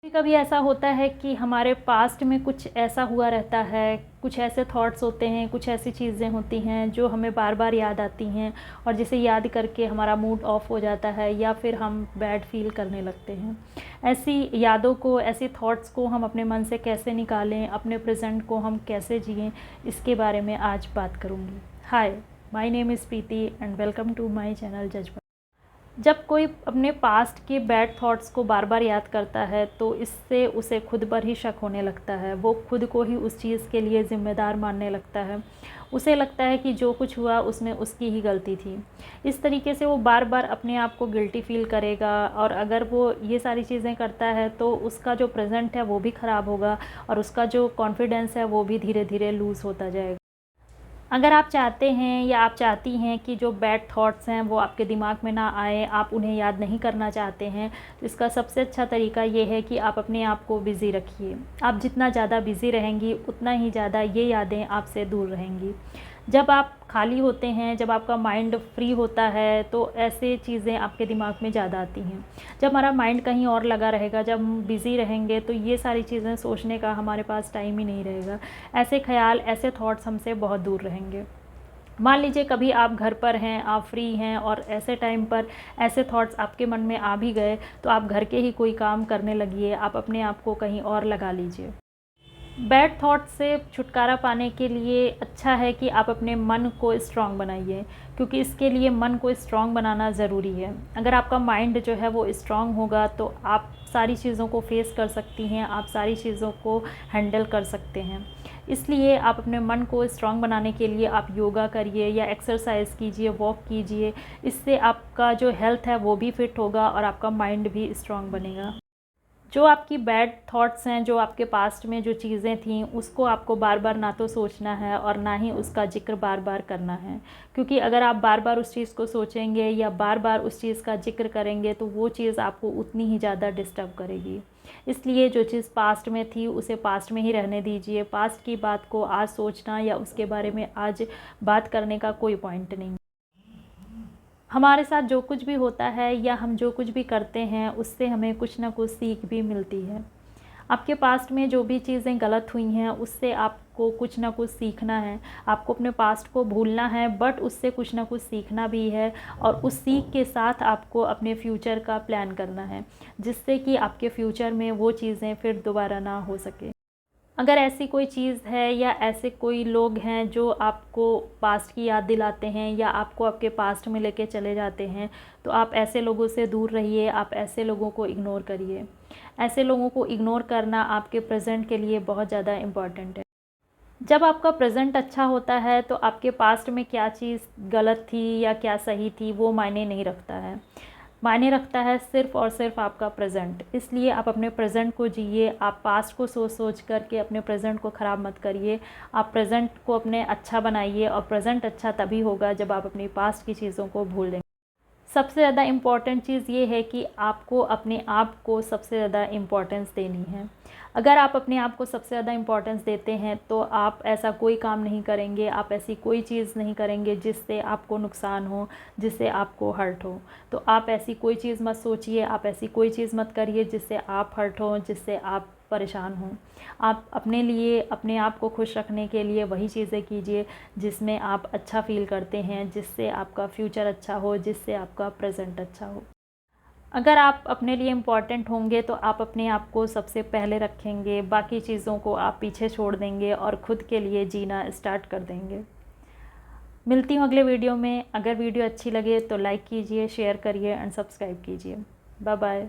कभी ऐसा होता है कि हमारे पास्ट में कुछ ऐसा हुआ रहता है, कुछ ऐसे थॉट्स होते हैं, कुछ ऐसी चीज़ें होती हैं जो हमें बार बार याद आती हैं और जिसे याद करके हमारा मूड ऑफ हो जाता है या फिर हम बैड फील करने लगते हैं। ऐसी यादों को, ऐसी थॉट्स को हम अपने मन से कैसे निकालें, अपने प्रेजेंट को हम कैसे जिएं, इसके बारे में आज बात करूँगी। Hi, my name is Preeti and welcome to my channel Jazba. जब कोई अपने पास्ट के बैड थॉट्स को बार बार याद करता है तो इससे उसे खुद पर ही शक होने लगता है। वो खुद को ही उस चीज़ के लिए ज़िम्मेदार मानने लगता है। उसे लगता है कि जो कुछ हुआ उसमें उसकी ही गलती थी। इस तरीके से वो बार बार अपने आप को गिल्टी फील करेगा और अगर वो ये सारी चीज़ें करता है तो उसका जो प्रेजेंट है वो भी ख़राब होगा और उसका जो कॉन्फिडेंस है वो भी धीरे धीरे लूज़ होता जाएगा। अगर आप चाहते हैं या आप चाहती हैं कि जो बैड थॉट्स हैं वो आपके दिमाग में ना आए, आप उन्हें याद नहीं करना चाहते हैं, तो इसका सबसे अच्छा तरीका ये है कि आप अपने आप को बिज़ी रखिए। आप जितना ज़्यादा बिज़ी रहेंगी उतना ही ज़्यादा ये यादें आपसे दूर रहेंगी। जब आप खाली होते हैं, जब आपका माइंड फ्री होता है तो ऐसे चीज़ें आपके दिमाग में ज़्यादा आती हैं। जब हमारा माइंड कहीं और लगा रहेगा, जब हम बिज़ी रहेंगे तो ये सारी चीज़ें सोचने का हमारे पास टाइम ही नहीं रहेगा। ऐसे ख़्याल, ऐसे थॉट्स हमसे बहुत दूर रहेंगे। मान लीजिए कभी आप घर पर हैं, आप फ्री हैं और ऐसे टाइम पर ऐसे थॉट्स आपके मन में आ भी गए तो आप घर के ही कोई काम करने लगिए, आप अपने आप को कहीं और लगा लीजिए। बैड थॉट से छुटकारा पाने के लिए अच्छा है कि आप अपने मन को स्ट्रॉन्ग बनाइए, क्योंकि इसके लिए मन को स्ट्रॉन्ग बनाना ज़रूरी है। अगर आपका माइंड जो है वो स्ट्रॉन्ग होगा तो आप सारी चीज़ों को फेस कर सकती हैं, आप सारी चीज़ों को हैंडल कर सकते हैं। इसलिए आप अपने मन को स्ट्रॉन्ग बनाने के लिए आप योगा करिए या एक्सरसाइज कीजिए, वॉक कीजिए। इससे आपका जो हेल्थ है वो भी फिट होगा और आपका माइंड भी स्ट्रॉन्ग बनेगा। जो आपकी बैड थॉट्स हैं, जो आपके पास्ट में जो चीज़ें थीं, उसको आपको बार बार ना तो सोचना है और ना ही उसका जिक्र बार बार करना है, क्योंकि अगर आप बार बार उस चीज़ को सोचेंगे या बार बार उस चीज़ का जिक्र करेंगे तो वो चीज़ आपको उतनी ही ज़्यादा डिस्टर्ब करेगी। इसलिए जो चीज़ पास्ट में थी उसे पास्ट में ही रहने दीजिए। पास्ट की बात को आज सोचना या उसके बारे में आज बात करने का कोई पॉइंट नहीं। हमारे साथ जो कुछ भी होता है या हम जो कुछ भी करते हैं उससे हमें कुछ ना कुछ सीख भी मिलती है। आपके पास्ट में जो भी चीज़ें गलत हुई हैं उससे आपको कुछ ना कुछ सीखना है। आपको अपने पास्ट को भूलना है बट उससे कुछ ना कुछ सीखना भी है और उस सीख के साथ आपको अपने फ्यूचर का प्लान करना है, जिससे कि आपके फ्यूचर में वो चीज़ें फिर दोबारा ना हो सके। अगर ऐसी कोई चीज़ है या ऐसे कोई लोग हैं जो आपको पास्ट की याद दिलाते हैं या आपको आपके पास्ट में लेके चले जाते हैं, तो आप ऐसे लोगों से दूर रहिए, आप ऐसे लोगों को इग्नोर करिए। ऐसे लोगों को इग्नोर करना आपके प्रेजेंट के लिए बहुत ज़्यादा इम्पॉर्टेंट है। जब आपका प्रेजेंट अच्छा होता है तो आपके पास्ट में क्या चीज़ गलत थी या क्या सही थी वो मायने नहीं रखता है। मायने रखता है सिर्फ़ और सिर्फ आपका प्रेजेंट। इसलिए आप अपने प्रेजेंट को जिए। आप पास्ट को सोच सोच करके अपने प्रेजेंट को ख़राब मत करिए। आप प्रेजेंट को अपने अच्छा बनाइए और प्रेजेंट अच्छा तभी होगा जब आप अपनी पास्ट की चीज़ों को भूल देंगे। सबसे ज़्यादा इम्पॉर्टेंट चीज़ ये है कि आपको अपने आप को सबसे ज़्यादा इम्पॉर्टेंस देनी है। अगर आप अपने आप को सबसे ज़्यादा इम्पॉर्टेंस देते हैं तो आप ऐसा कोई काम नहीं करेंगे, आप ऐसी कोई चीज़ नहीं करेंगे जिससे आपको नुकसान हो, जिससे आपको हर्ट हो। तो आप ऐसी कोई चीज़ मत सोचिए, आप ऐसी कोई चीज़ मत करिए जिससे आप हर्ट हों, जिससे आप परेशान हों। आप अपने लिए, अपने आप को खुश रखने के लिए वही चीज़ें कीजिए जिसमें आप अच्छा फ़ील करते हैं, जिससे आपका फ्यूचर अच्छा हो, जिससे आपका प्रेजेंट अच्छा हो। अगर आप अपने लिए इम्पॉर्टेंट होंगे तो आप अपने आप को सबसे पहले रखेंगे, बाकी चीज़ों को आप पीछे छोड़ देंगे और खुद के लिए जीना स्टार्ट कर देंगे। मिलती हूँ अगले वीडियो में। अगर वीडियो अच्छी लगे तो लाइक कीजिए, शेयर करिए एंड सब्सक्राइब कीजिए। Bye bye.